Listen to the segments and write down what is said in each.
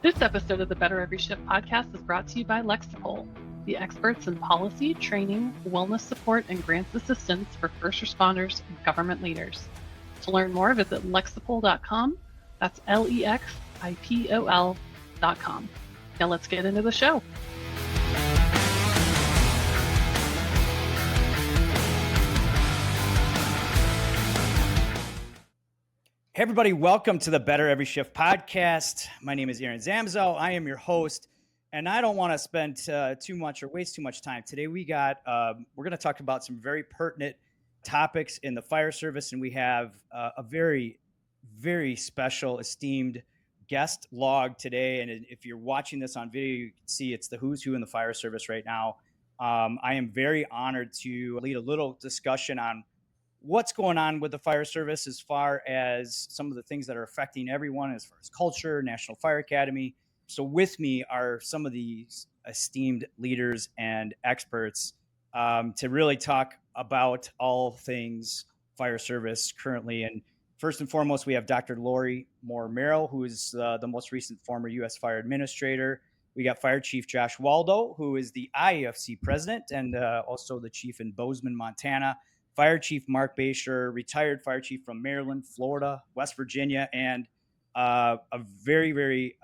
This episode of the Better Every Shift podcast is brought to you by Lexipol, the experts in policy, training, wellness support, and grants assistance for first responders and government leaders. To learn more, visit lexipol.com. That's LEXIPOL.com. Now let's get into the show. Hey everybody, welcome to the Better Every Shift podcast. My name is Aaron Zamzo. I am your host, and I don't want to spend too much or waste too much time. Today we're going to talk about some very pertinent topics in the fire service, and we have a very, very special, esteemed guest log today. And if you're watching this on video, you can see it's the who's who in the fire service right now. I am very honored to lead a little discussion on what's going on with the fire service as far as some of the things that are affecting everyone as far as culture, National Fire Academy. So with me are some of these esteemed leaders and experts to really talk about all things fire service currently. And first and foremost, we have Dr. Lori Moore-Merrell, who is the most recent former U.S. Fire Administrator. We got Fire Chief Josh Waldo, who is the IAFC president and also the chief in Bozeman, Montana. Fire Chief Marc Bashoor, retired fire chief from Maryland, Florida, West Virginia, and a very, very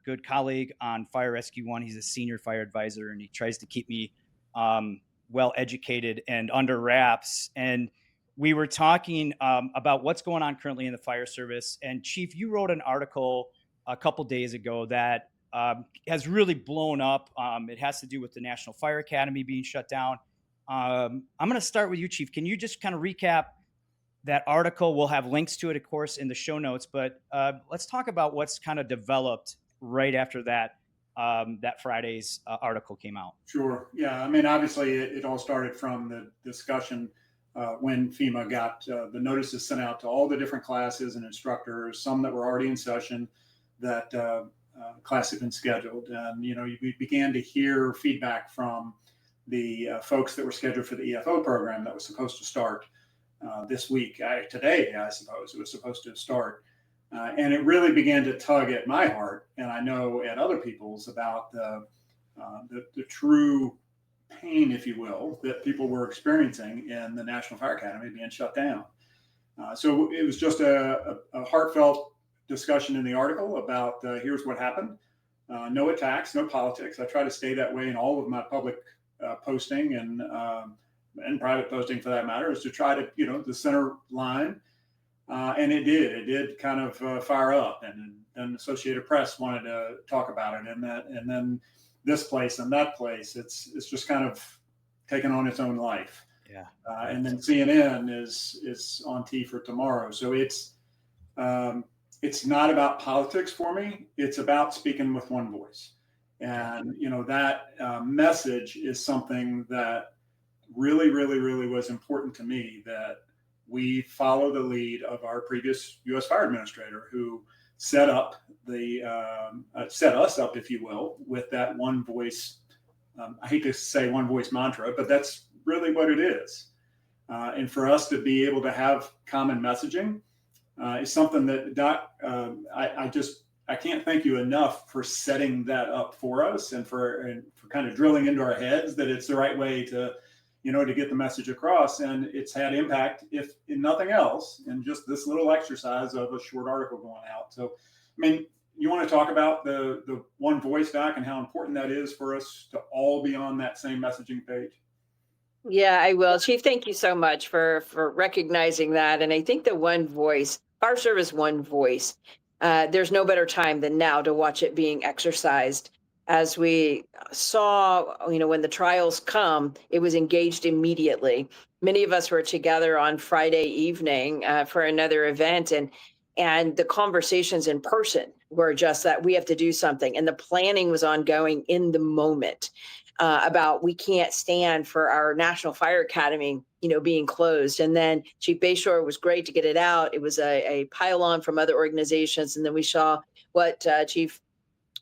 good colleague on Fire Rescue One. He's a senior fire advisor, and he tries to keep me well educated and under wraps. And we were talking about what's going on currently in the fire service. And Chief, you wrote an article a couple days ago that has really blown up. It has to do with the National Fire Academy being shut down. I'm going to start with you, Chief. Can you just kind of recap that article? We'll have links to it, of course, in the show notes, but let's talk about what's kind of developed right after that Friday's article came out. Sure. Yeah. I mean, obviously, it all started from the discussion when FEMA got the notices sent out to all the different classes and instructors, some that were already in session, that class had been scheduled. And, we began to hear feedback from the folks that were scheduled for the EFO program that was supposed to start this week. Today, I suppose, it was supposed to start. And it really began to tug at my heart, and I know at other people's, about the true pain, if you will, that people were experiencing in the National Fire Academy being shut down. So it was just a heartfelt discussion in the article about here's what happened. No attacks, no politics. I try to stay that way in all of my public posting and private posting, for that matter, is to try to, the center line. And it did kind of fire up, and then Associated Press wanted to talk about it, and then this place and that place. It's just kind of taken on its own life. Yeah. And then CNN is on T for tomorrow. So it's not about politics for me. It's about speaking with one voice. And, that message is something that really, really, really was important to me, that we follow the lead of our previous U.S. Fire Administrator, who set us up, if you will, with that one voice. I hate to say one voice mantra, but that's really what it is. And for us to be able to have common messaging is something that I can't thank you enough for setting that up for us, and for kind of drilling into our heads that it's the right way to get the message across. And it's had impact, if in nothing else, in just this little exercise of a short article going out. So, I mean, you want to talk about the one voice, Doc, and how important that is for us to all be on that same messaging page? Yeah, I will. Chief, thank you so much for recognizing that. And I think the one voice, fire service one voice, there's no better time than now to watch it being exercised. As we saw, when the trials come, it was engaged immediately. Many of us were together on Friday evening for another event, and the conversations in person were just that we have to do something. And the planning was ongoing in the moment about, we can't stand for our National Fire Academy being closed. And then Chief Bashoor was great to get it out. It was a pile on from other organizations. And then we saw what Chief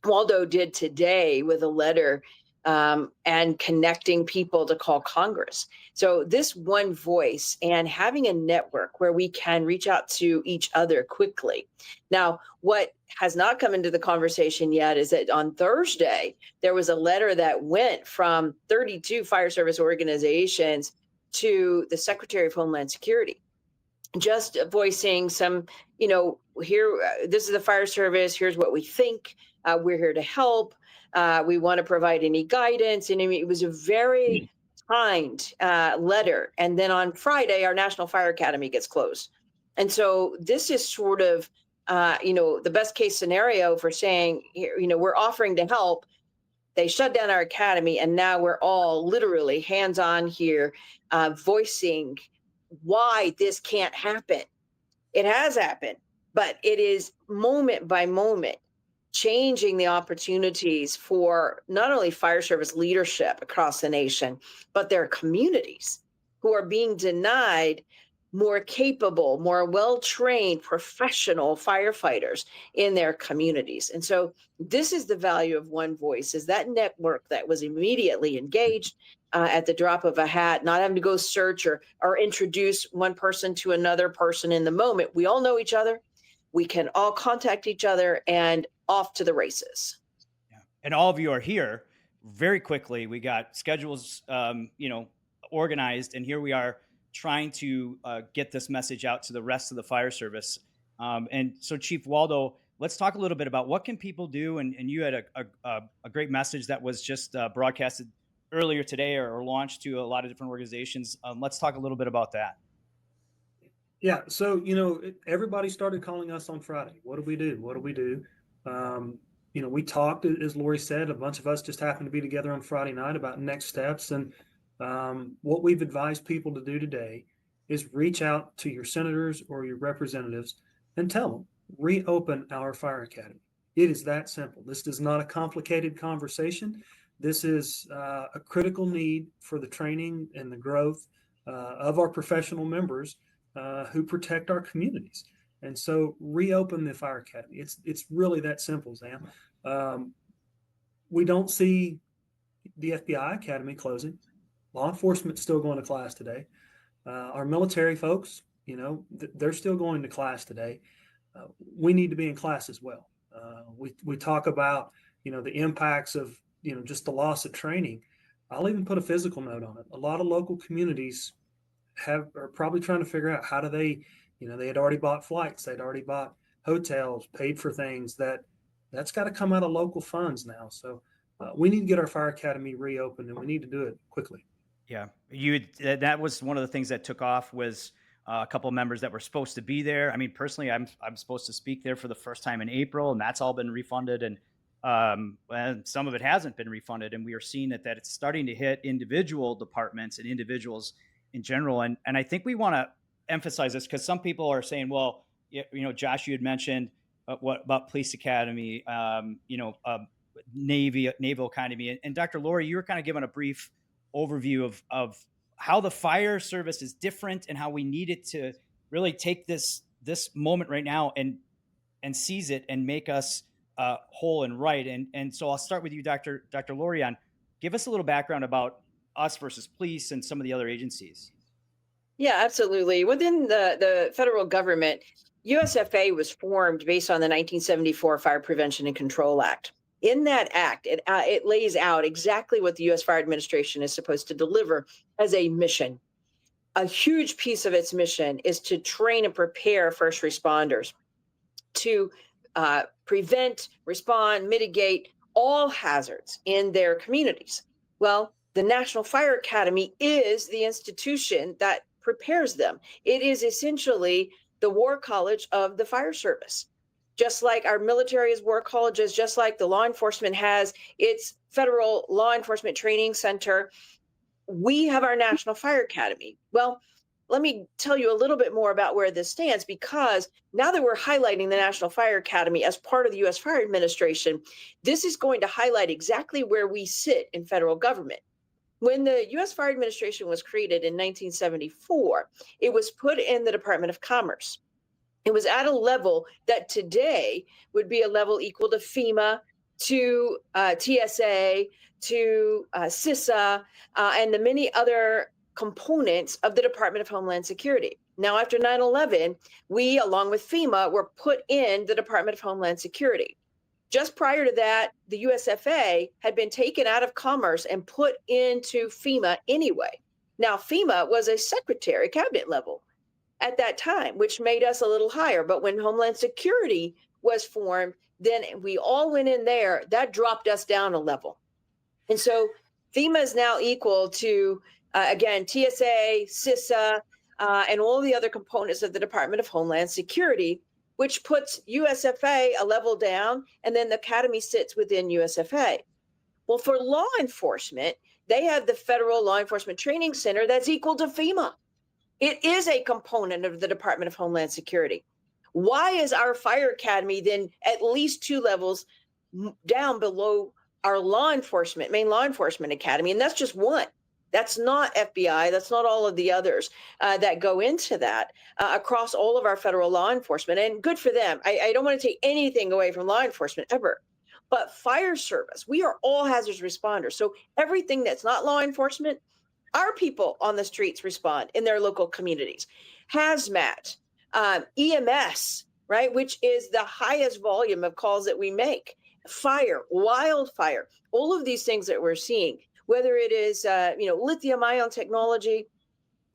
Waldo did today with a letter and connecting people to call Congress. So this one voice and having a network where we can reach out to each other quickly. Now, what has not come into the conversation yet is that on Thursday, there was a letter that went from 32 fire service organizations to the Secretary of Homeland Security, just voicing some, here, this is the fire service, here's what we think, we're here to help. We want to provide any guidance. And I mean, it was a very kind letter. And then on Friday, our National Fire Academy gets closed. And so this is sort of, the best case scenario for saying, we're offering to help. They shut down our academy. And now we're all literally hands-on here, voicing why this can't happen. It has happened, but it is moment by moment changing the opportunities for not only fire service leadership across the nation, but their communities who are being denied more capable, more well-trained professional firefighters in their communities. And so this is the value of one voice, is that network that was immediately engaged at the drop of a hat, not having to go search or introduce one person to another person in the moment. We all know each other. We can all contact each other and off to the races. Yeah. And all of you are here very quickly. We got schedules, organized, and here we are trying to get this message out to the rest of the fire service. And so, Chief Waldo, let's talk a little bit about what can people do. And you had a great message that was just broadcasted earlier today or launched to a lot of different organizations. Let's talk a little bit about that. Yeah. So, everybody started calling us on Friday. What do we do? What do we do? We talked, as Lori said, a bunch of us just happened to be together on Friday night about next steps. And what we've advised people to do today is reach out to your senators or your representatives and tell them, reopen our fire academy. It is that simple. This is not a complicated conversation. This is a critical need for the training and the growth of our professional members who protect our communities. And so reopen the fire academy. It's really that simple, Sam. We don't see the FBI academy closing. Law enforcement's still going to class today. Our military folks, they're still going to class today. We need to be in class as well. We talk about, the impacts of, just the loss of training. I'll even put a physical note on it. A lot of local communities are probably trying to figure out how do they, they had already bought flights, they'd already bought hotels, paid for things that's got to come out of local funds now. So we need to get our fire academy reopened, and we need to do it quickly. Yeah, that was one of the things that took off was a couple of members that were supposed to be there. I mean, personally, I'm supposed to speak there for the first time in April, and that's all been refunded, and some of it hasn't been refunded. And we are seeing that it's starting to hit individual departments and individuals in general. And I think we want to emphasize this because some people are saying, well, Josh, you had mentioned what about police academy, naval academy, and Dr. Lori, you were kind of giving a brief overview of how the fire service is different and how we need it to really take this moment right now and seize it and make us whole and right. And so I'll start with you, Dr. Lori, on give us a little background about us versus police and some of the other agencies. Yeah, absolutely. Within the federal government, USFA was formed based on the 1974 Fire Prevention and Control Act. In that act, it lays out exactly what the U.S. Fire Administration is supposed to deliver as a mission. A huge piece of its mission is to train and prepare first responders to prevent, respond, mitigate all hazards in their communities. Well, the National Fire Academy is the institution that prepares them. It is essentially the war college of the fire service. Just like our military is war colleges, just like the law enforcement has its federal law enforcement training center, we have our National Fire Academy. Well, let me tell you a little bit more about where this stands, because now that we're highlighting the National Fire Academy as part of the U.S. Fire Administration, this is going to highlight exactly where we sit in federal government. When the U.S. Fire Administration was created in 1974, it was put in the Department of Commerce. It was at a level that today would be a level equal to FEMA to TSA, to CISA, and the many other components of the Department of Homeland Security. Now, after 9/11, we, along with FEMA, were put in the Department of Homeland Security. Just prior to that, the USFA had been taken out of commerce and put into FEMA anyway. Now, FEMA was a secretary, cabinet level at that time, which made us a little higher. But when Homeland Security was formed, then we all went in there. That dropped us down a level. And so FEMA is now equal to, again, TSA, CISA, and all the other components of the Department of Homeland Security, which puts USFA a level down, and then the academy sits within USFA. Well, for law enforcement, they have the Federal Law Enforcement Training Center that's equal to FEMA. It is a component of the Department of Homeland Security. Why is our fire academy then at least 2 levels down below our law enforcement, main law enforcement academy? And that's just one. That's not FBI. That's not all of the others that go into that across all of our federal law enforcement. And good for them. I don't want to take anything away from law enforcement ever. But fire service, we are all hazards responders. So everything that's not law enforcement, our people on the streets respond in their local communities. Hazmat, EMS, right, which is the highest volume of calls that we make. Fire, wildfire, all of these things that we're seeing, whether it is lithium-ion technology,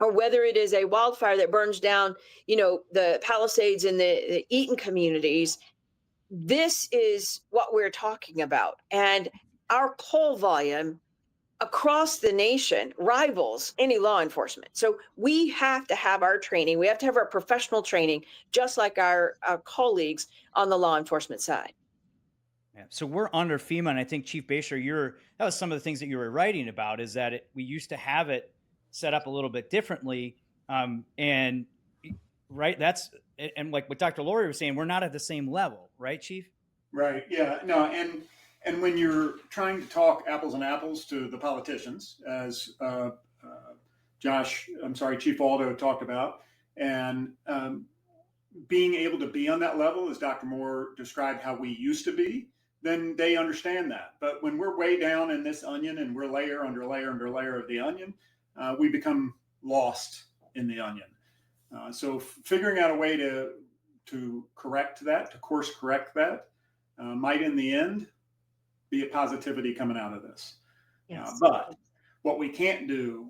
or whether it is a wildfire that burns down, the Palisades in the Eaton communities. This is what we're talking about. And our call volume across the nation rivals any law enforcement. So we have to have our training. We have to have our professional training, just like our colleagues on the law enforcement side. Yeah. So we're under FEMA, and I think Chief Bashoor, that was some of the things that you were writing about, is that we used to have it set up a little bit differently. And like what Dr. Laurie was saying, we're not at the same level, right, Chief? Right. Yeah. No. And when you're trying to talk apples and apples to the politicians, as Chief Waldo talked about, and being able to be on that level, as Dr. Moore described how we used to be, then they understand that. But when we're way down in this onion and we're layer under layer under layer of the onion, we become lost in the onion. So figuring out a way to correct that, to course correct that, might in the end be a positivity coming out of this. Yes. But what we can't do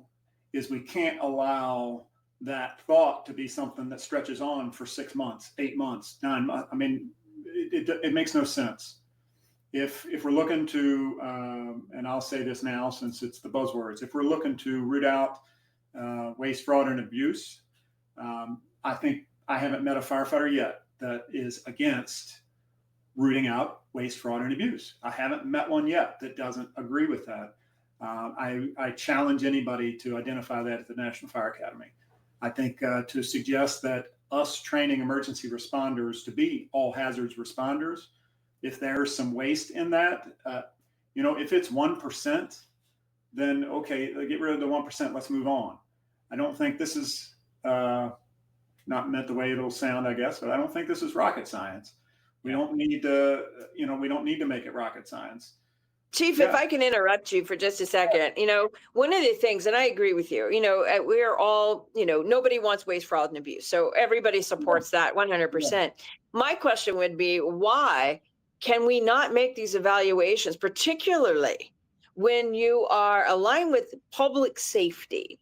is we can't allow that thought to be something that stretches on for 6 months, 8 months, 9 months. I mean, it makes no sense. If we're looking to, and I'll say this now since it's the buzzwords, if we're looking to root out waste, fraud, and abuse, I think I haven't met a firefighter yet that is against rooting out waste, fraud, and abuse. I haven't met one yet that doesn't agree with that. I challenge anybody to identify that at the National Fire Academy. I think to suggest that us training emergency responders to be all hazards responders, if there's some waste in that, if it's 1%, then okay, get rid of the 1%. Let's move on. I don't think this is not meant the way it'll sound, I guess, but I don't think this is rocket science. We don't need to, we don't need to make it rocket science. Chief, if I can interrupt you for just a second, one of the things, and I agree with you, we are all, nobody wants waste, fraud, and abuse. So everybody supports that 100%. Yeah. My question would be, why can we not make these evaluations, particularly when you are aligned with public safety,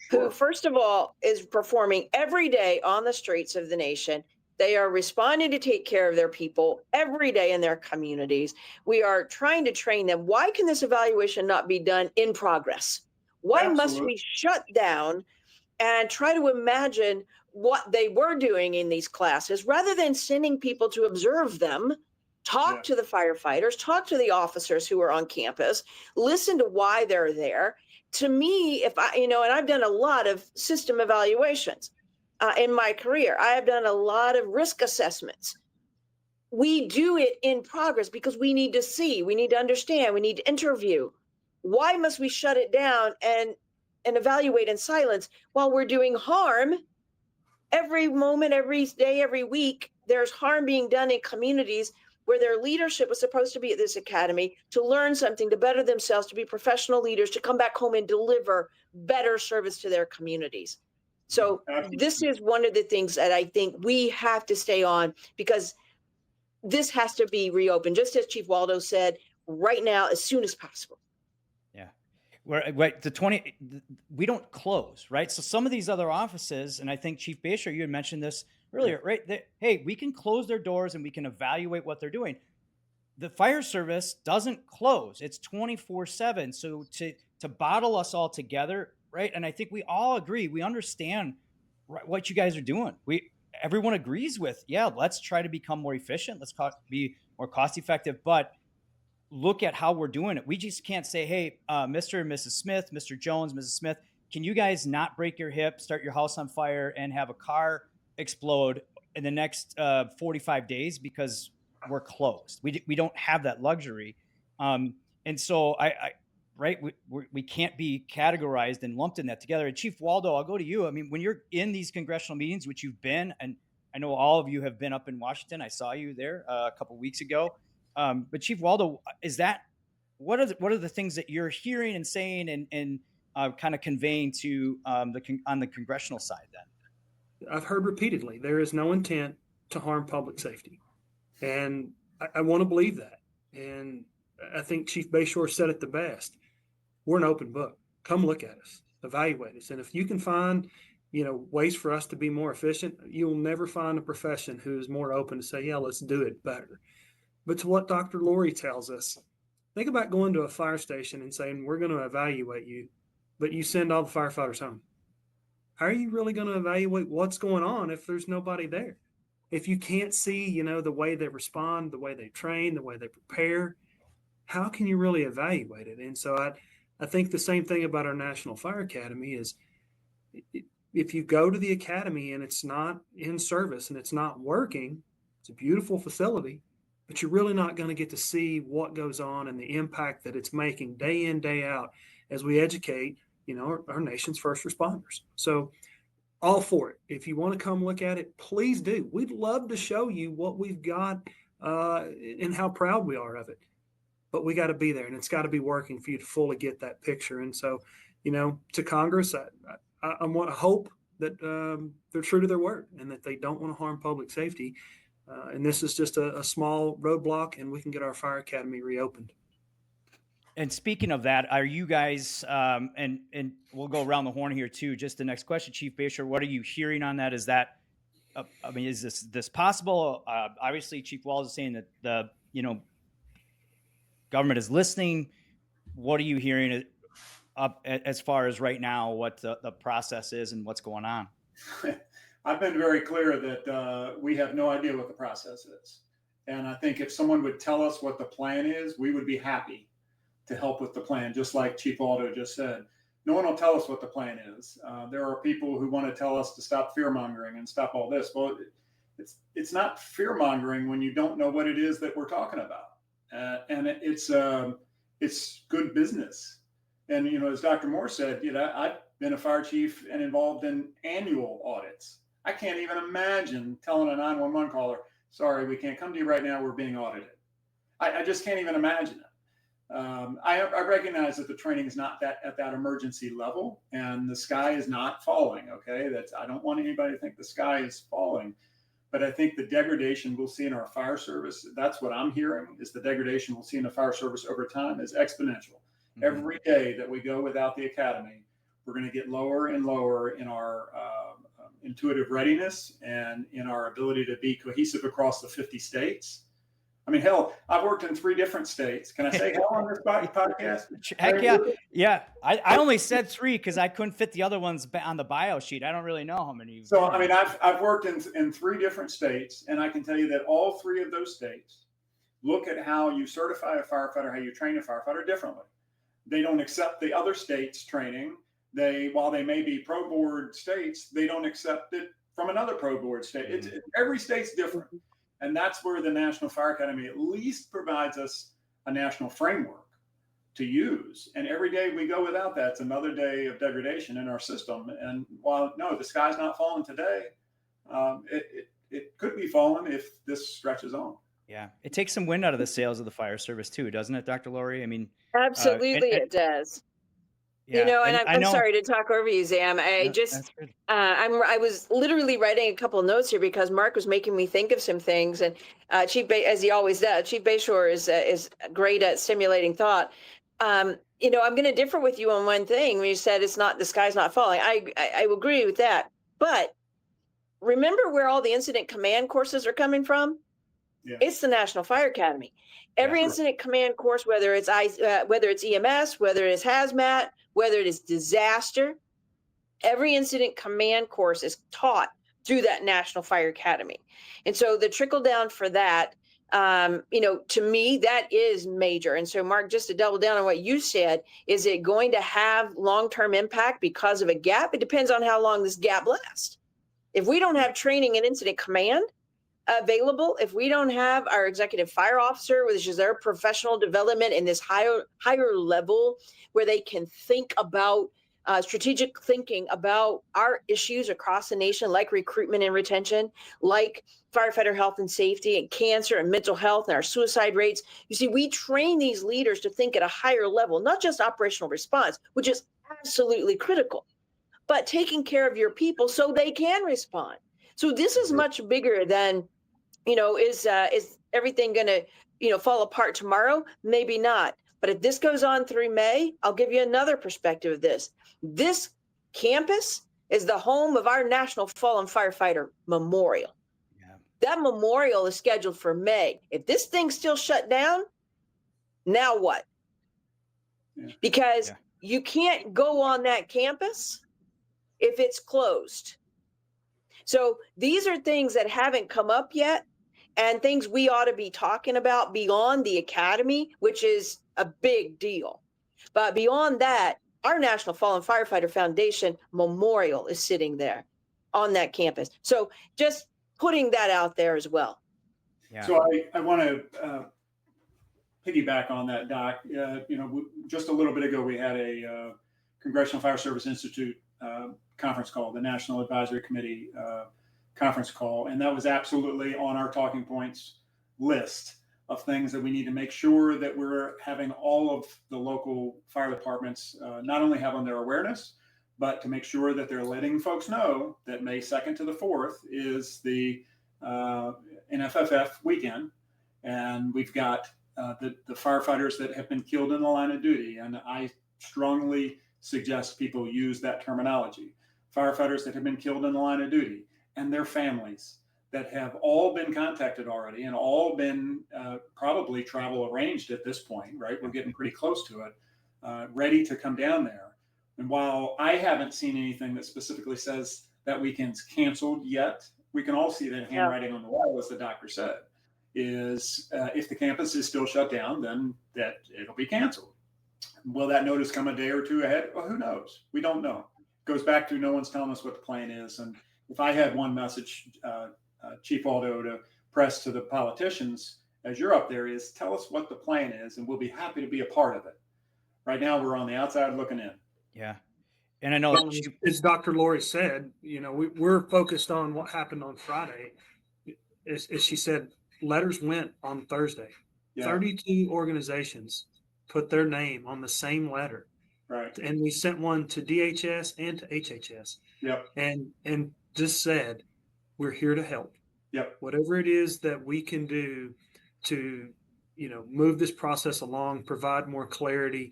who, first of all, is performing every day on the streets of the nation? They are responding to take care of their people every day in their communities. We are trying to train them. Why can this evaluation not be done in progress? Why must we shut down and try to imagine what they were doing in these classes rather than sending people to observe them, talk to the firefighters, talk to the officers who are on campus, listen to why they're there? To me, if I, and I've done a lot of system evaluations. In my career, I have done a lot of risk assessments. We do it in progress because we need to see, we need to understand, we need to interview. Why must we shut it down and evaluate in silence while we're doing harm every moment, every day, every week? There's harm being done in communities where their leadership was supposed to be at this academy to learn something, to better themselves, to be professional leaders, to come back home and deliver better service to their communities. So this is one of the things that I think we have to stay on, because this has to be reopened, just as Chief Waldo said, right now, as soon as possible. Yeah. We don't close, right? So some of these other offices, and I think Chief Bashoor, you had mentioned this earlier, right? Hey, we can close their doors and we can evaluate what they're doing. The fire service doesn't close. It's 24/7. So to bottle us all together, right? And I think we all agree, we understand what you guys are doing. Everyone agrees with, yeah, let's try to become more efficient. Let's be more cost effective, but look at how we're doing it. We just can't say, hey, Mr. and Mrs. Smith, Mr. Jones, Mrs. Smith, can you guys not break your hip, start your house on fire, and have a car explode in the next 45 days because we're closed. We don't have that luxury. And so we can't be categorized and lumped in that together. And Chief Waldo, I'll go to you. I mean, when you're in these congressional meetings, which you've been, and I know all of you have been up in Washington. I saw you there a couple of weeks ago. But Chief Waldo, what are the things that you're hearing and saying and kind of conveying to on the congressional side then? I've heard repeatedly, there is no intent to harm public safety. And I want to believe that. And I think Chief Bashoor said it the best. We're an open book. Come look at us, evaluate us. And if you can find, ways for us to be more efficient, you'll never find a profession who is more open to say, yeah, let's do it better. But to what Dr. Lori tells us, think about going to a fire station and saying, we're going to evaluate you, but you send all the firefighters home. How are you really going to evaluate what's going on if there's nobody there? If you can't see, the way they respond, the way they train, the way they prepare, how can you really evaluate it? And so I think the same thing about our National Fire Academy is if you go to the academy and it's not in service and it's not working, it's a beautiful facility, but you're really not going to get to see what goes on and the impact that it's making day in, day out as we educate, our nation's first responders. So all for it. If you want to come look at it, please do. We'd love to show you what we've got and how proud we are of it. But we got to be there, and it's got to be working for you to fully get that picture. And so, to Congress, I want to hope that they're true to their word and that they don't want to harm public safety. And this is just a small roadblock, and we can get our fire academy reopened. And speaking of that, are you guys, and we'll go around the horn here too, just the next question, Chief Bashoor, what are you hearing on that? Is that, is this possible? Obviously, Chief Waldo is saying that the government is listening. What are you hearing as far as right now, what the process is and what's going on? I've been very clear that we have no idea what the process is. And I think if someone would tell us what the plan is, we would be happy to help with the plan, just like Chief Waldo just said. No one will tell us what the plan is. There are people who want to tell us to stop fear-mongering and stop all this. Well, it's not fear-mongering when you don't know what it is that we're talking about. And it's good business. And, as Dr. Moore said, I've been a fire chief and involved in annual audits. I can't even imagine telling a 911 caller, sorry, we can't come to you right now, we're being audited. I just can't even imagine it. I recognize that the training is not at that emergency level, and the sky is not falling. Okay, I don't want anybody to think the sky is falling, but I think the degradation we'll see in our fire service, that's what I'm hearing, is the degradation we'll see in the fire service over time is exponential. Mm-hmm. Every day that we go without the academy, we're going to get lower and lower in our intuitive readiness and in our ability to be cohesive across the 50 states. I mean, hell, I've worked in 3 different states. Can I say hell on this podcast? Heck yeah. Yeah. I only said 3 because I couldn't fit the other ones on the bio sheet. I don't really know how many. So, I mean, I've worked in 3 different states, and I can tell you that all 3 of those states look at how you certify a firefighter, how you train a firefighter differently. They don't accept the other states' training. While they may be pro board states, they don't accept it from another pro board state. Every state's different. And that's where the National Fire Academy at least provides us a national framework to use. And every day we go without that, it's another day of degradation in our system. And while, no, the sky's not falling today, it could be falling if this stretches on. Yeah. It takes some wind out of the sails of the fire service too, doesn't it, Dr. Lori? I mean, Absolutely, and it does. yeah, And and I I'm know sorry to talk over you, Zam. I no, just, that's good. I was literally writing a couple of notes here because Marc was making me think of some things, and as he always does, Chief Bashoor is great at stimulating thought. I'm going to differ with you on one thing when you said it's not the sky's not falling. I agree with that, but remember where all the incident command courses are coming from? Yeah. It's the National Fire Academy. Every Yeah. incident command course, whether it's EMS, whether it's hazmat, whether it is disaster, every incident command course is taught through that National Fire Academy. And so the trickle down for that, to me, that is major. And so, Marc, just to double down on what you said, is it going to have long-term impact because of a gap? It depends on how long this gap lasts. If we don't have training and incident command available, if we don't have our executive fire officer, which is their professional development in this higher level where they can think about strategic thinking about our issues across the nation, like recruitment and retention, like firefighter health and safety, and cancer and mental health, and our suicide rates. You see, we train these leaders to think at a higher level, not just operational response, which is absolutely critical, but taking care of your people so they can respond. So this is much bigger than, is everything going to, fall apart tomorrow? Maybe not. But if this goes on through May, I'll give you another perspective of this. This campus is the home of our National Fallen Firefighter Memorial. Yeah. That memorial is scheduled for May. If this thing's still shut down, now what? Yeah. Because you can't go on that campus if it's closed. So these are things that haven't come up yet, and things we ought to be talking about beyond the academy, which is a big deal. But beyond that, our National Fallen Firefighter Foundation Memorial is sitting there on that campus. So just putting that out there as well. Yeah. So I want to piggyback on that, Doc. Just a little bit ago, we had a Congressional Fire Service Institute conference call, the National Advisory Committee conference call, and that was absolutely on our talking points list of things that we need to make sure that we're having all of the local fire departments not only have on their awareness, but to make sure that they're letting folks know that May 2nd to the 4th is the NFFF weekend, and we've got the firefighters that have been killed in the line of duty, and I strongly suggest people use that terminology. Firefighters that have been killed in the line of duty and their families that have all been contacted already and all been probably travel arranged at this point, right? We're getting pretty close to it, ready to come down there. And while I haven't seen anything that specifically says that weekend's canceled yet, we can all see that handwriting on the wall, as the doctor said, is if the campus is still shut down, then that it'll be canceled. Will that notice come a day or two ahead? Well, who knows? We don't know. It goes back to no one's telling us what the plan is. And if I had one message, Chief Waldo, to press to the politicians as you're up there is tell us what the plan is, and we'll be happy to be a part of it. Right now, we're on the outside looking in. Yeah. And I know, as Dr. Lori said, we're focused on what happened on Friday. As she said, letters went on Thursday. Yeah. 32 organizations put their name on the same letter. Right. And we sent one to DHS and to HHS. Yep. And just said, we're here to help. Yep. Whatever it is that we can do to, move this process along, provide more clarity,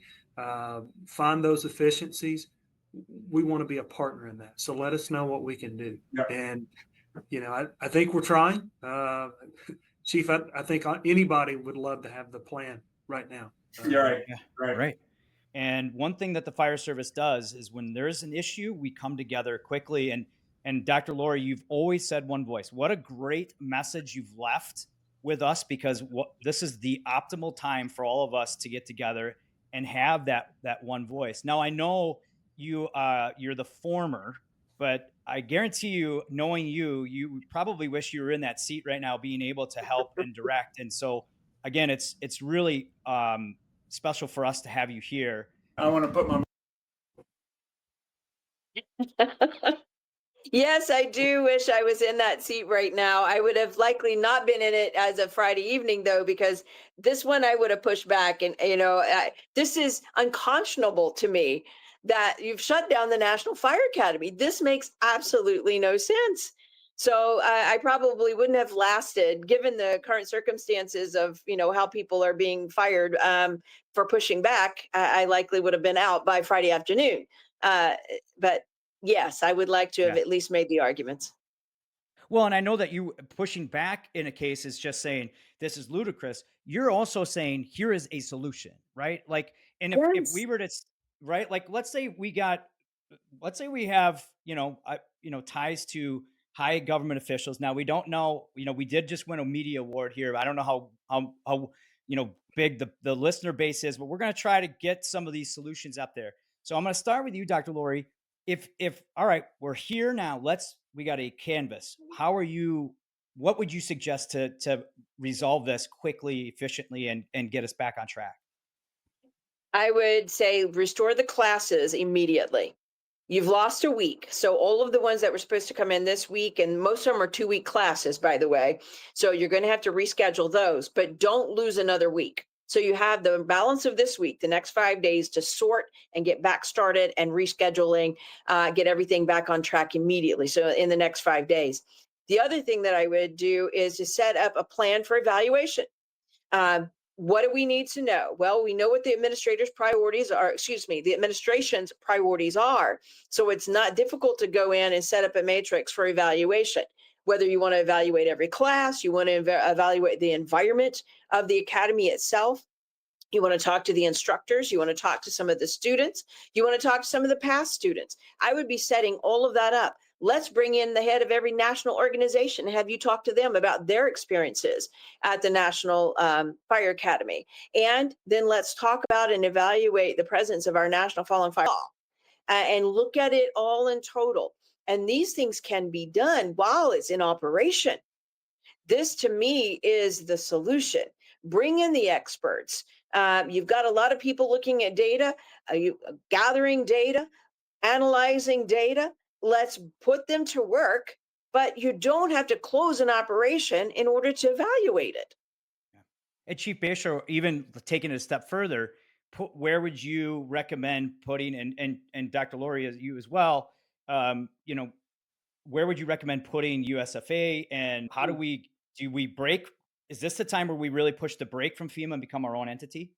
find those efficiencies, we want to be a partner in that. So let us know what we can do. Yep. And, I think we're trying. Chief, I think anybody would love to have the plan right now. You're right. Yeah, right. And one thing that the fire service does is when there's an issue, we come together quickly. And Dr. Lori, you've always said one voice. What a great message you've left with us, because this is the optimal time for all of us to get together and have that one voice. Now, I know you're the former, but I guarantee you, knowing you probably wish you were in that seat right now, being able to help and direct. And so, again, it's really special for us to have you here. I want to put my Yes, I do wish I was in that seat right now. I would have likely not been in it as a Friday evening, though, because this one I would have pushed back. And, this is unconscionable to me that you've shut down the National Fire Academy. This makes absolutely no sense. So I probably wouldn't have lasted, given the current circumstances of, how people are being fired for pushing back. I likely would have been out by Friday afternoon. But yes, I would like to have Yeah. at least made the arguments. Well, and I know that you pushing back in a case is just saying this is ludicrous. You're also saying here is a solution, right? Like, and if we Yes. were to, right, like let's say we have, ties to high government officials. Now we don't know, we did just win a media award here. I don't know how big the listener base is, but we're going to try to get some of these solutions up there. So I'm going to start with you, Dr. Lori. If all right, we're here now, we got a canvas. What would you suggest to resolve this quickly, efficiently, and get us back on track? I would say restore the classes immediately. You've lost a week. So all of the ones that were supposed to come in this week, and most of them are 2-week classes, by the way. So you're going to have to reschedule those, but don't lose another week. So you have the balance of this week, the next 5 days to sort and get back started and rescheduling, get everything back on track immediately. So in the next 5 days. The other thing that I would do is to set up a plan for evaluation. What do we need to know? Well, we know what the administrator's priorities are, the administration's priorities are. So it's not difficult to go in and set up a matrix for evaluation. Whether you want to evaluate every class, you want to evaluate the environment of the academy itself, you want to talk to the instructors, you want to talk to some of the students, you want to talk to some of the past students. I would be setting all of that up. Let's bring in the head of every national organization and have you talk to them about their experiences at the National Fire Academy. And then let's talk about and evaluate the presence of our National Fallen Fire Law and look at it all in total. And these things can be done while it's in operation. This to me is the solution. Bring in the experts. You've got a lot of people looking at data, gathering data, analyzing data. Let's put them to work, but you don't have to close an operation in order to evaluate it. And Chief Bashoor, even taking it a step further, where would you recommend putting, and Dr. Lori, as you as well, where would you recommend putting USFA, and how do we break? Is this the time where we really push the break from FEMA and become our own entity?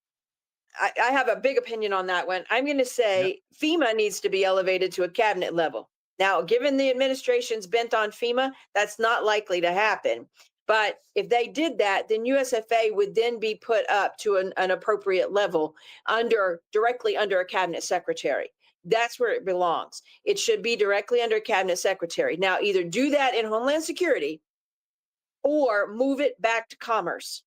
I have a big opinion on that one. I'm going to say FEMA needs to be elevated to a cabinet level. Now, given the administration's bent on FEMA, that's not likely to happen. But if they did that, then USFA would then be put up to an appropriate level directly under a cabinet secretary. That's where it belongs. It should be directly under a cabinet secretary. Now, either do that in Homeland Security or move it back to Commerce.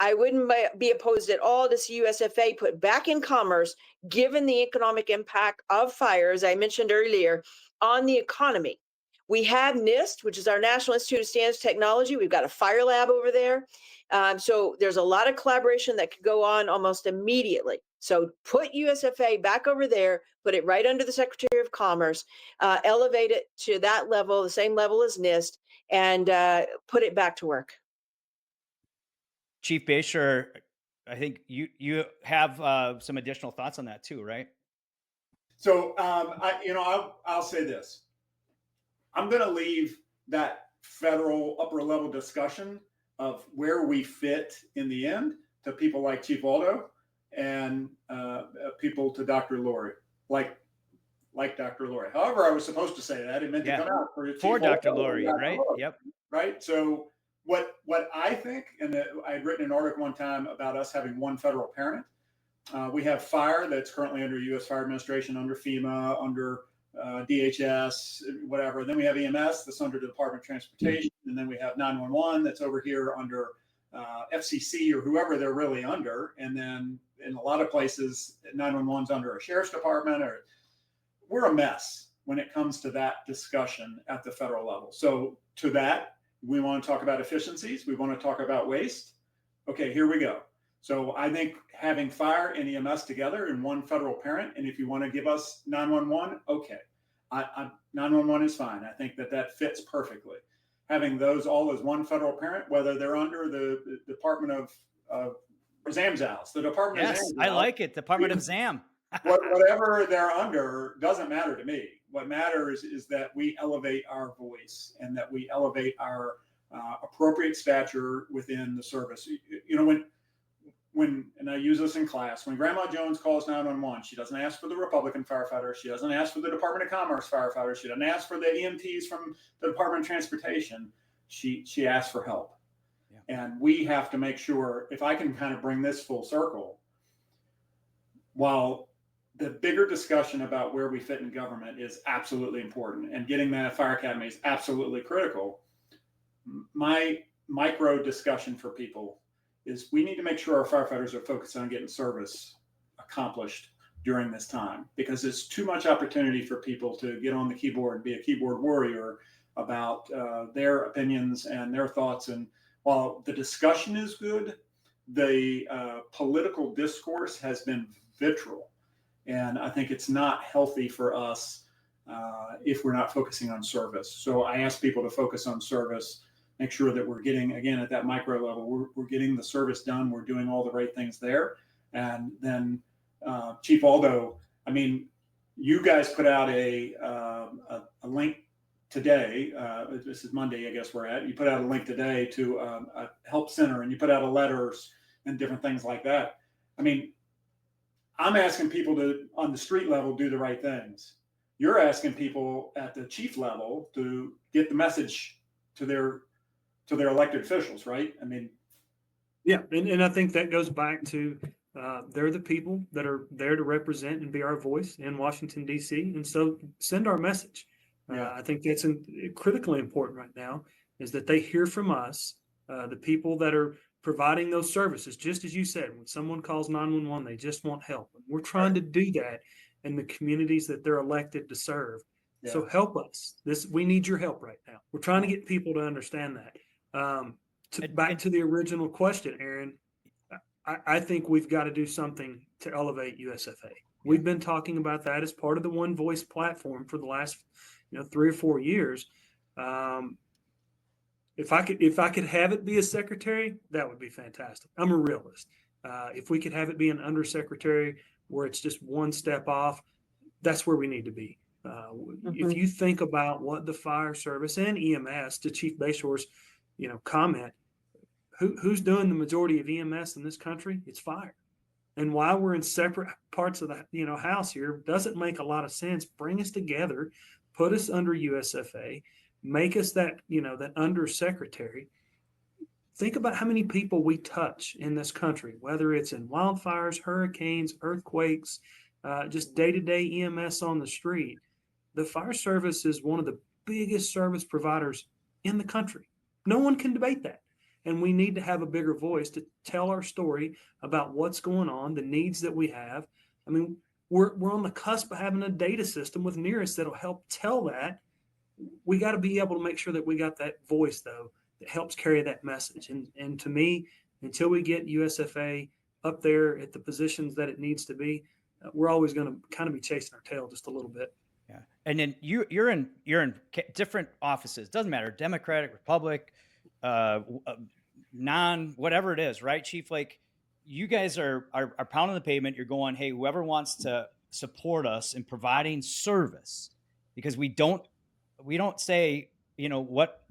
I wouldn't be opposed at all to see USFA put back in Commerce, given the economic impact of fire, as I mentioned earlier, on the economy. We have NIST, which is our National Institute of Standards Technology. We've got a fire lab over there. So there's a lot of collaboration that could go on almost immediately. So put USFA back over there, put it right under the Secretary of Commerce, elevate it to that level, the same level as NIST, and put it back to work. Chief Bashoor, I think you have some additional thoughts on that too, right? So I'll say this. I'm going to leave that federal upper level discussion of where we fit in the end to people like Chief Waldo and people to Dr. Lori, like Dr. Lori. However, I was supposed to say that. It meant to come out for Dr. Lori, right? Yep. Right. So what I think, and I had written an article one time about us having one federal parent. We have fire that's currently under U.S. Fire Administration, under FEMA, under DHS, whatever. And then we have EMS that's under the Department of Transportation. And then we have 911 that's over here under FCC or whoever they're really under. And then in a lot of places, 911's under a sheriff's department. We're a mess when it comes to that discussion at the federal level. So to that, we want to talk about efficiencies. We want to talk about waste. Okay, here we go. So I think having fire and EMS together in one federal parent, and if you want to give us 911, okay. I 911 is fine. I think that fits perfectly. Having those all as one federal parent, whether they're under the Department of ZAMZOWS, the Department of Yes, ZAMZOWS, I like it. Department of ZAM. whatever they're under doesn't matter to me. What matters is that we elevate our voice and that we elevate our appropriate stature within the service. You know, and I use this in class, when Grandma Jones calls 911, she doesn't ask for the Republican firefighter. She doesn't ask for the Department of Commerce firefighter. She doesn't ask for the EMTs from the Department of Transportation. She asks for help. Yeah. And we have to make sure, if I can kind of bring this full circle, while the bigger discussion about where we fit in government is absolutely important and getting that fire academy is absolutely critical, my micro discussion for people is we need to make sure our firefighters are focused on getting service accomplished during this time, because there's too much opportunity for people to get on the keyboard and be a keyboard warrior about their opinions and their thoughts. And while the discussion is good, the political discourse has been vitriol. And I think it's not healthy for us if we're not focusing on service. So I ask people to focus on service, make sure that we're getting, again, at that micro level, we're getting the service done. We're doing all the right things there. And then Chief Waldo, I mean, you guys put out a link today. This is Monday, I guess we're at. You put out a link today to a help center, and you put out a letters and different things like that. I mean, I'm asking people to, on the street level, do the right things. You're asking people at the chief level to get the message to their elected officials, right? I mean, yeah, and I think that goes back to they're the people that are there to represent and be our voice in Washington, D.C. And so send our message. Yeah. I think that's critically important right now, is that they hear from us, the people that are providing those services. Just as you said, when someone calls 911, they just want help. And we're trying to do that in the communities that they're elected to serve. Yeah. So help us. We need your help right now. We're trying to get people to understand that. Back to the original question, Aaron, I think we've got to do something to elevate USFA. Yeah. We've been talking about that as part of the One Voice platform for the last 3 or 4 years. If I could have it be a secretary, that would be fantastic. I'm a realist. If we could have it be an undersecretary where it's just one step off, that's where we need to be. If you think about what the fire service and EMS, to Chief Bashoor's comment, who's doing the majority of EMS in this country? It's fire. And while we're in separate parts of the house here, doesn't make a lot of sense. Bring us together, put us under USFA, make us that that undersecretary. Think about how many people we touch in this country, whether it's in wildfires, hurricanes, earthquakes, just day-to-day EMS on the street. The fire service is one of the biggest service providers in the country. No one can debate that. And we need to have a bigger voice to tell our story about what's going on, the needs that we have. I mean, we're on the cusp of having a data system with Nearest that'll help tell that. We got to be able to make sure that we got that voice, though, that helps carry that message. And to me, until we get USFA up there at the positions that it needs to be, we're always going to kind of be chasing our tail just a little bit. Yeah. And then you're in different offices. Doesn't matter, Democratic, Republic, whatever it is, right, Chief? Like, you guys are pounding the pavement. You're going, hey, whoever wants to support us in providing service, because we don't say, what,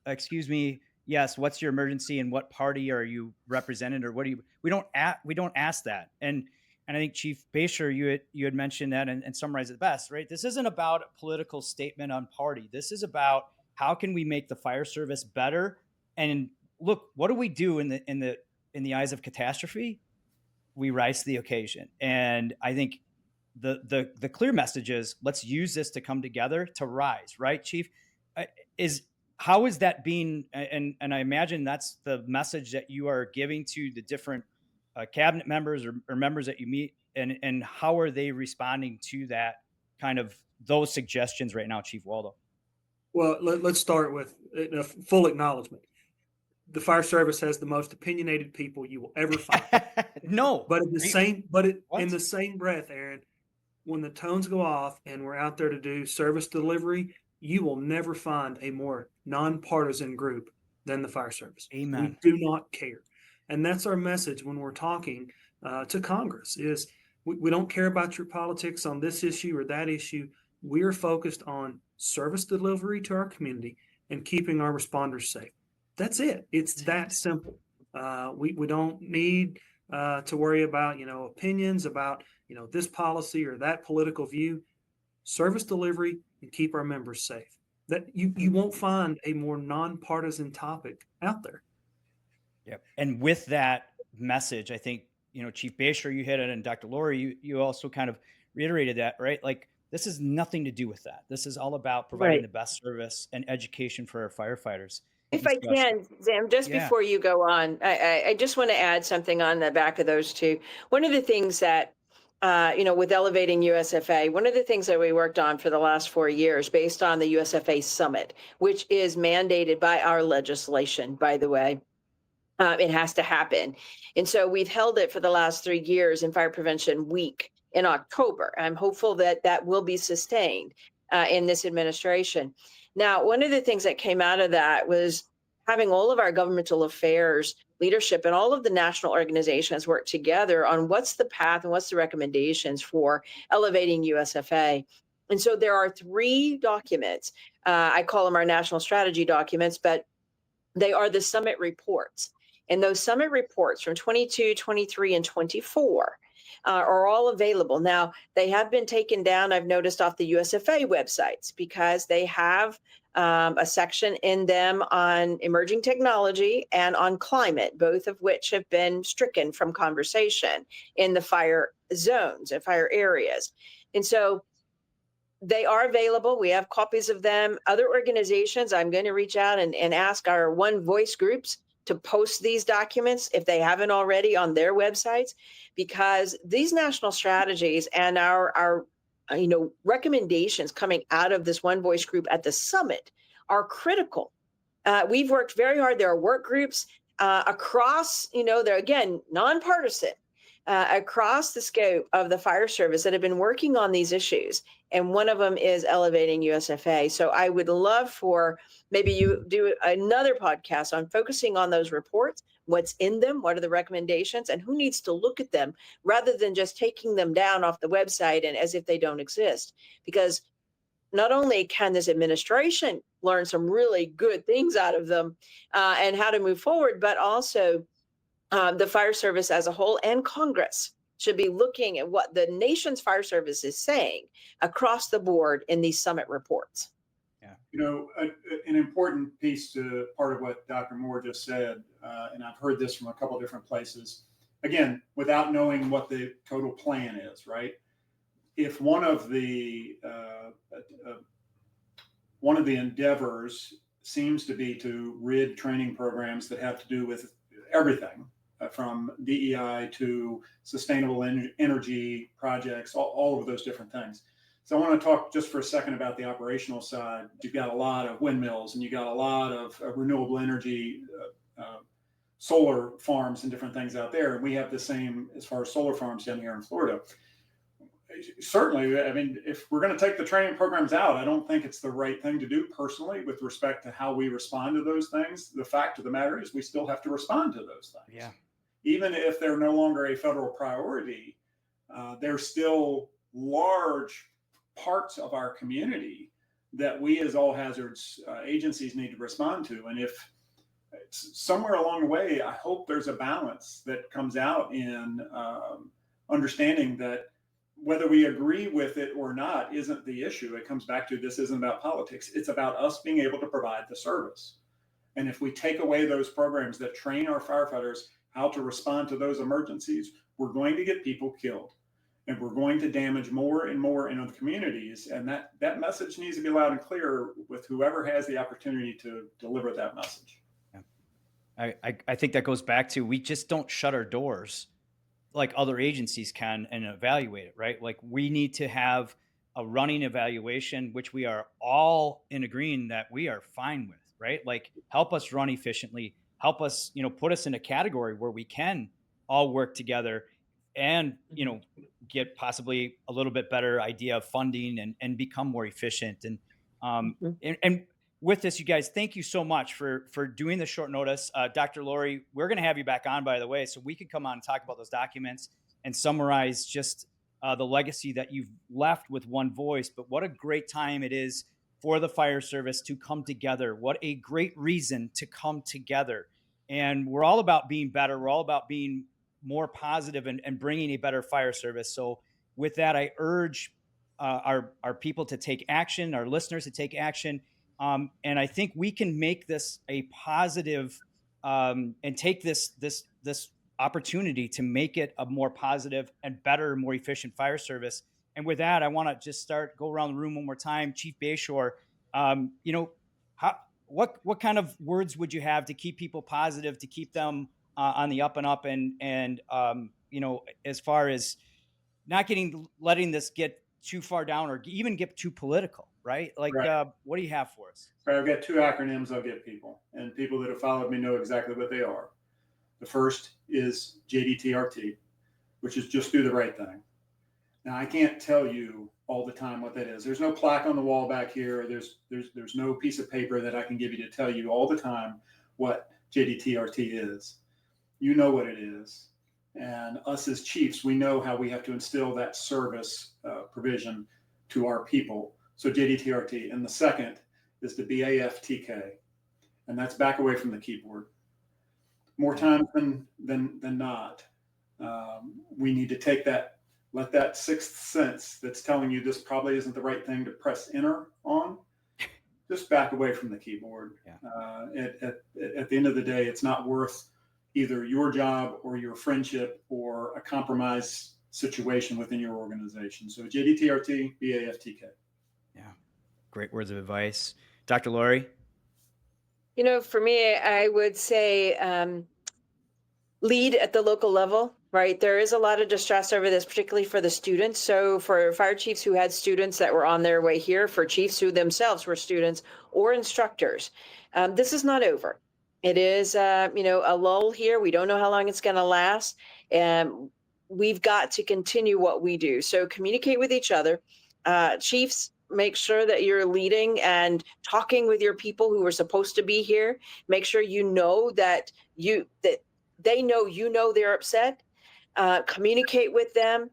excuse me, yes, what's your emergency and what party are you represented, or we don't ask that. And I think Chief Bashoor, you had mentioned that and summarized it best, right? This isn't about a political statement on party. This is about how can we make the fire service better. And look, what do we do in the eyes of catastrophe? We rise to the occasion. And I think the clear message is, let's use this to come together to rise, right, Chief? How is that being? And I imagine that's the message that you are giving to the different cabinet members or members that you meet, and how are they responding to that kind of those suggestions right now, Chief Waldo? Well, let's start with a full acknowledgement. The fire service has the most opinionated people you will ever find. No, but in the same breath, Aaron, when the tones go off and we're out there to do service delivery, you will never find a more nonpartisan group than the fire service. Amen. We do not care. And that's our message when we're talking to Congress is we don't care about your politics on this issue or that issue. We are focused on service delivery to our community and keeping our responders safe. That's it. It's that simple. We don't need to worry about, opinions about, this policy or that political view. Service delivery and keep our members safe. That you won't find a more nonpartisan topic out there. Yep. And with that message, I think, Chief Bashoor, you hit it, and Dr. Lori, you also kind of reiterated that, right? Like, this has nothing to do with that. This is all about providing the best service and education for our firefighters. If I can, Sam, just before you go on, I just want to add something on the back of those two. One of the things that, with elevating USFA, one of the things that we worked on for the last 4 years based on the USFA Summit, which is mandated by our legislation, by the way, it has to happen. And so we've held it for the last 3 years in Fire Prevention Week in October. I'm hopeful that that will be sustained in this administration. Now, one of the things that came out of that was having all of our governmental affairs leadership and all of the national organizations work together on what's the path and what's the recommendations for elevating USFA. And so there are 3 documents. I call them our national strategy documents, but they are the summit reports. And those summit reports from 22, 23, and 24 are all available. Now, they have been taken down, I've noticed, off the USFA websites because they have a section in them on emerging technology and on climate, both of which have been stricken from conversation in the fire zones and fire areas. And so they are available. We have copies of them. Other organizations, I'm going to reach out and ask our One Voice groups to post these documents if they haven't already on their websites, because these national strategies and our recommendations coming out of this One Voice group at the summit are critical. We've worked very hard. There are work groups across, they're again nonpartisan, across the scope of the fire service that have been working on these issues. And one of them is elevating USFA. So I would love for maybe you do another podcast on focusing on those reports, what's in them, what are the recommendations, and who needs to look at them rather than just taking them down off the website and as if they don't exist. Because not only can this administration learn some really good things out of them and how to move forward, but also the fire service as a whole and Congress should be looking at what the nation's fire service is saying across the board in these summit reports. Yeah. An important piece to part of what Dr. Moore just said, and I've heard this from a couple of different places, again, without knowing what the total plan is, right? If one of the endeavors seems to be to rid training programs that have to do with everything, from DEI to sustainable energy projects, all of those different things. So I want to talk just for a second about the operational side. You've got a lot of windmills and you got a lot of renewable energy, solar farms and different things out there. And we have the same as far as solar farms down here in Florida. Certainly, I mean, if we're going to take the training programs out, I don't think it's the right thing to do personally with respect to how we respond to those things. The fact of the matter is we still have to respond to those things. Yeah. Even if they're no longer a federal priority, they're still large parts of our community that we as all hazards agencies need to respond to. And if somewhere along the way, I hope there's a balance that comes out in understanding that whether we agree with it or not isn't the issue. It comes back to this isn't about politics. It's about us being able to provide the service. And if we take away those programs that train our firefighters how to respond to those emergencies, we're going to get people killed. And we're going to damage more and more in the communities. And that message needs to be loud and clear with whoever has the opportunity to deliver that message. Yeah. I think that goes back to, we just don't shut our doors like other agencies can and evaluate it, right? Like, we need to have a running evaluation, which we are all in agreeing that we are fine with, right? Like, help us run efficiently, help us, put us in a category where we can all work together and, get possibly a little bit better idea of funding and become more efficient. And with this, you guys, thank you so much for doing the short notice. Dr. Lori, we're going to have you back on, by the way, so we can come on and talk about those documents and summarize just the legacy that you've left with One Voice. But what a great time it is for the fire service to come together. What a great reason to come together. And we're all about being better. We're all about being more positive and bringing a better fire service. So with that, I urge our people to take action, our listeners to take action. And I think we can make this a positive and take this opportunity to make it a more positive and better, more efficient fire service. And with that, I want to just go around the room one more time. Chief Bashoor, what kind of words would you have to keep people positive, to keep them on the up and up, and as far as not letting this get too far down or even get too political, right? Like, right. What do you have for us? Right, I've got two acronyms I'll get people, and people that have followed me know exactly what they are. The first is JDTRT, which is just do the right thing. Now, I can't tell you all the time what that is. There's no plaque on the wall back here. There's no piece of paper that I can give you to tell you all the time what JDTRT is. You know what it is. And us as chiefs, we know how we have to instill that service provision to our people. So JDTRT. And the second is the BAFTK. And that's back away from the keyboard. More times than not, we need to let that sixth sense that's telling you this probably isn't the right thing to press enter on, just back away from the keyboard. Yeah. At the end of the day, it's not worth either your job or your friendship or a compromise situation within your organization. So JDTRT, BAFTK. Yeah, great words of advice. Dr. Lori? For me, I would say lead at the local level, right? There is a lot of distress over this, particularly for the students. So for fire chiefs who had students that were on their way here, for chiefs who themselves were students or instructors, this is not over. It is, a lull here. We don't know how long it's going to last. And we've got to continue what we do. So communicate with each other. Chiefs, make sure that you're leading and talking with your people who are supposed to be here. Make sure that they know they're upset. Communicate with them.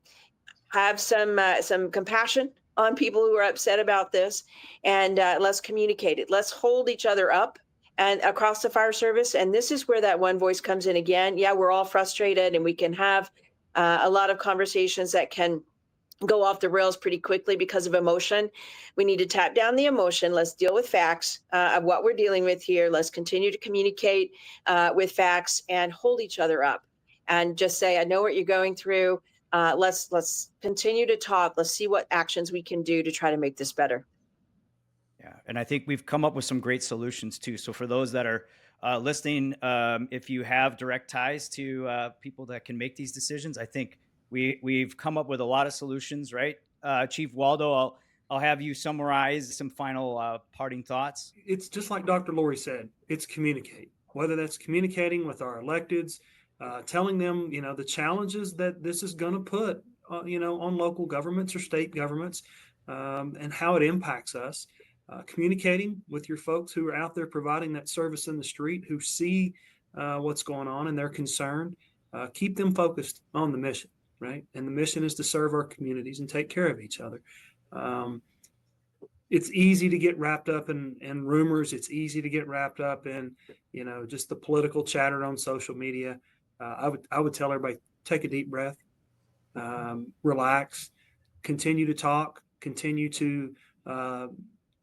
Have some compassion on people who are upset about this, and let's communicate it. Let's hold each other up and across the fire service. And this is where that one voice comes in again. Yeah, we're all frustrated, and we can have a lot of conversations that can go off the rails pretty quickly because of emotion. We need to tap down the emotion. Let's deal with facts of what we're dealing with here. Let's continue to communicate with facts and hold each other up and just say, I know what you're going through. Let's continue to talk. Let's see what actions we can do to try to make this better. Yeah. And I think we've come up with some great solutions too. So for those that are listening, if you have direct ties to people that can make these decisions, I think we've come up with a lot of solutions, right? Chief Waldo, I'll have you summarize some final parting thoughts. It's just like Dr. Lori said, it's communicate, whether that's communicating with our electeds, telling them, the challenges that this is going to put, on local governments or state governments, and how it impacts us. Communicating with your folks who are out there providing that service in the street, who see what's going on and they're concerned. Keep them focused on the mission. Right. And the mission is to serve our communities and take care of each other. It's easy to get wrapped up in rumors. It's easy to get wrapped up in, just the political chatter on social media. I would tell everybody, take a deep breath, relax, continue to talk, continue to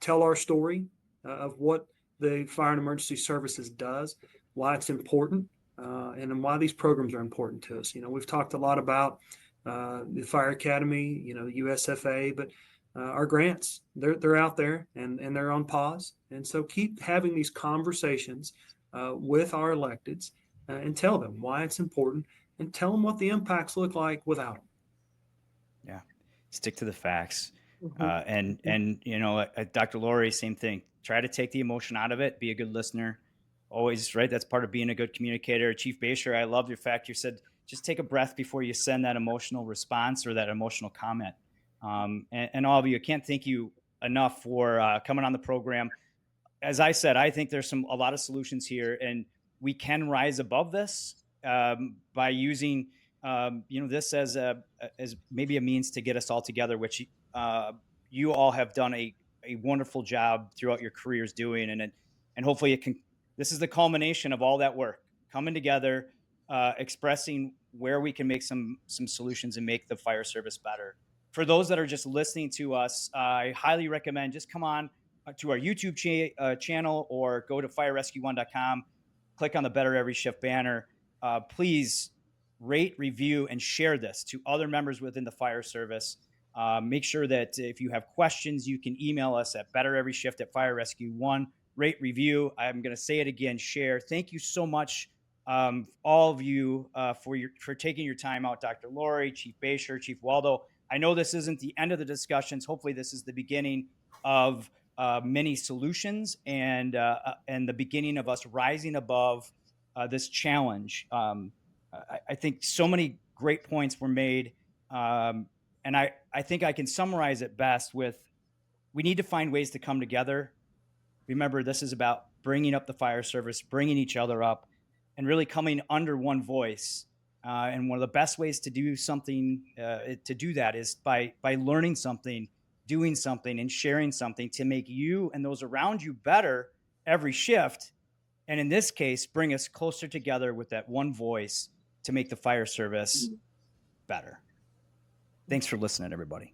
tell our story of what the Fire and Emergency Services does, why it's important. And why these programs are important to us. We've talked a lot about the Fire Academy, the USFA, but our grants, they're out there and they're on pause. And so keep having these conversations with our electeds and tell them why it's important and tell them what the impacts look like without them. Yeah. Stick to the facts. And Dr. Lori, same thing. Try to take the emotion out of it. Be a good listener. Always, right? That's part of being a good communicator. Chief Bashoor, I love your fact you said just take a breath before you send that emotional response or that emotional comment. And all of you, I can't thank you enough for coming on the program. As I said, I think there's a lot of solutions here, and we can rise above this by using this as maybe a means to get us all together, which you all have done a wonderful job throughout your careers doing, and hopefully it can. This is the culmination of all that work coming together, expressing where we can make some solutions and make the fire service better. For those that are just listening to us, I highly recommend just come on to our YouTube channel or go to firerescue1.com, click on the Better Every Shift banner. Please rate, review, and share this to other members within the fire service. Make sure that if you have questions, you can email us at bettereveryshift@firerescue1. Rate, review. I'm going to say it again, share. Thank you so much, all of you, for taking your time out, Dr. Lori, Chief Bashoor, Chief Waldo. I know this isn't the end of the discussions. Hopefully this is the beginning of many solutions and the beginning of us rising above this challenge. I think so many great points were made. And I think I can summarize it best with, we need to find ways to come together. Remember, this is about bringing up the fire service, bringing each other up, and really coming under one voice. And one of the best ways to do something, to do that is by learning something, doing something, and sharing something to make you and those around you better every shift. And in this case, bring us closer together with that one voice to make the fire service better. Thanks for listening, everybody.